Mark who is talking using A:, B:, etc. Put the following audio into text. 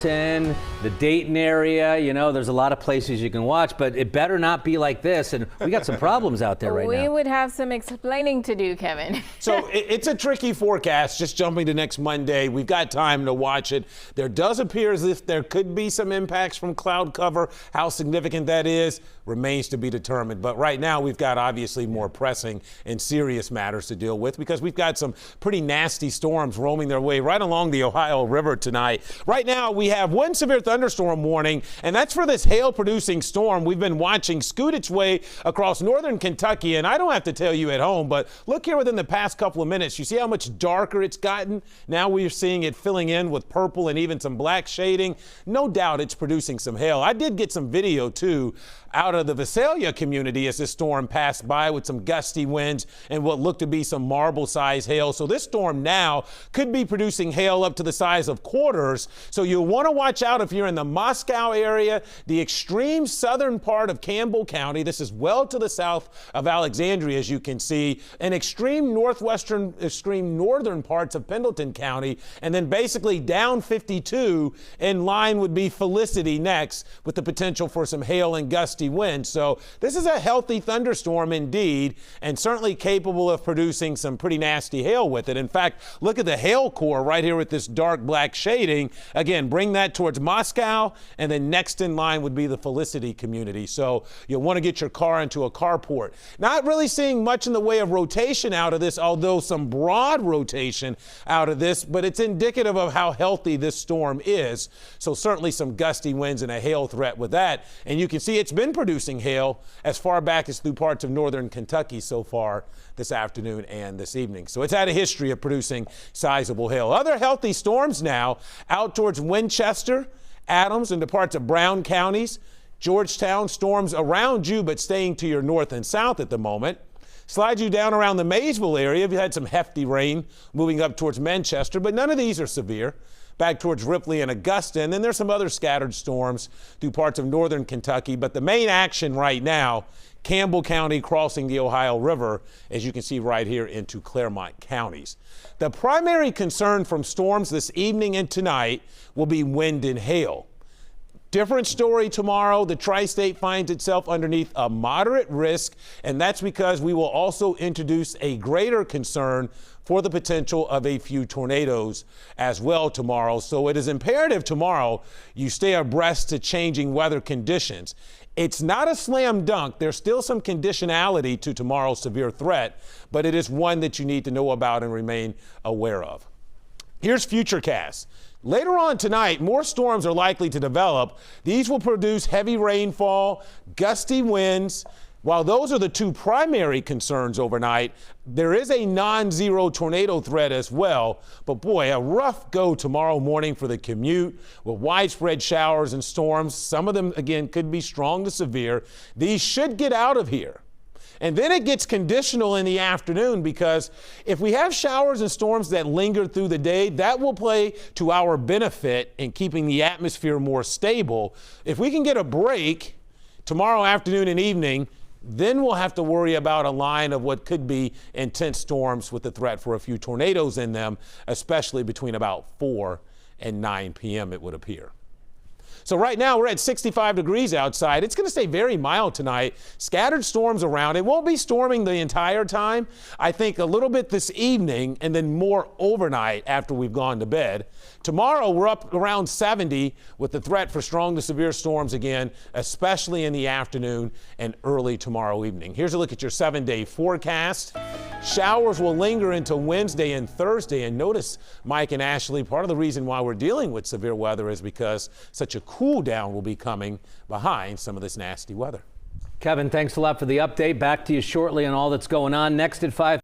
A: The Dayton area, you know, there's a lot of places you can watch, but it better not be like this. And we got some problems out there right now.
B: We would have some explaining to do, Kevin.
C: So it's a tricky forecast, just jumping to next Monday. We've got time to watch it. There does appear as if there could be some impacts from cloud cover. How significant that is remains to be determined. But right now we've got obviously more pressing and serious matters to deal with because we've got some pretty nasty storms roaming their way right along the Ohio River tonight. Right now we have one severe thunderstorm warning, and that's for this hail-producing storm we've been watching scoot its way across northern Kentucky. And I don't have to tell you at home, but look here within the past couple of minutes. You see how much darker it's gotten? Now we're seeing it filling in with purple and even some black shading. No doubt it's producing some hail. I did get some video, too, out of the Visalia community as this storm passed by with some gusty winds and what looked to be some marble-sized hail. So this storm now could be producing hail up to the size of quarters. So you'll want to watch out if you're in the Moscow area, the extreme southern part of Campbell County. This is well to the south of Alexandria, as you can see, and extreme northern parts of Pendleton County, and then basically down 52 in line would be Felicity next, with the potential for some hail and gusty winds. So this is a healthy thunderstorm indeed, and certainly capable of producing some pretty nasty hail with it. In fact, look at the hail core right here with this dark black shading. Again, bring that towards Moscow, and then next in line would be the Felicity community. So you'll want to get your car into a carport. Not really seeing much in the way of rotation out of this, although some broad rotation out of this, but it's indicative of how healthy this storm is. So certainly some gusty winds and a hail threat with that. And you can see it's been producing hail as far back as through parts of northern Kentucky so far this afternoon and this evening. So it's had a history of producing sizable hail. Other healthy storms now out towards Winchester, Adams, and the parts of Brown counties. Georgetown, storms around you, but staying to your north and south at the moment. Slide you down around the Maysville area. You've had some hefty rain moving up towards Manchester, but none of these are severe. Back towards Ripley and Augusta, and then there's some other scattered storms through parts of northern Kentucky. But the main action right now, Campbell County crossing the Ohio River, as you can see right here into Clermont counties. The primary concern from storms this evening and tonight will be wind and hail. Different story tomorrow. The tri-state finds itself underneath a moderate risk, and that's because we will also introduce a greater concern for the potential of a few tornadoes as well tomorrow. So it is imperative tomorrow you stay abreast to changing weather conditions. It's not a slam dunk. There's still some conditionality to tomorrow's severe threat, but it is one that you need to know about and remain aware of. Here's Futurecast. Later on tonight, more storms are likely to develop. These will produce heavy rainfall, gusty winds. While those are the two primary concerns overnight, there is a non-zero tornado threat as well. But boy, a rough go tomorrow morning for the commute with widespread showers and storms. Some of them, again, could be strong to severe. These should get out of here. And then it gets conditional in the afternoon, because if we have showers and storms that linger through the day, that will play to our benefit in keeping the atmosphere more stable. If we can get a break tomorrow afternoon and evening, then we'll have to worry about a line of what could be intense storms with the threat for a few tornadoes in them, especially between about 4 and 9 p.m. it would appear. So right now we're at 65 degrees outside. It's going to stay very mild tonight. Scattered storms around. It won't be storming the entire time. I think a little bit this evening and then more overnight after we've gone to bed. Tomorrow we're up around 70 with the threat for strong to severe storms again, especially in the afternoon and early tomorrow evening. Here's a look at your 7-day forecast. Showers will linger until Wednesday and Thursday. And notice, Mike and Ashley, part of the reason why we're dealing with severe weather is because such a cool down will be coming behind some of this nasty weather.
A: Kevin, thanks a lot for the update. Back to you shortly on all that's going on. Next at 5.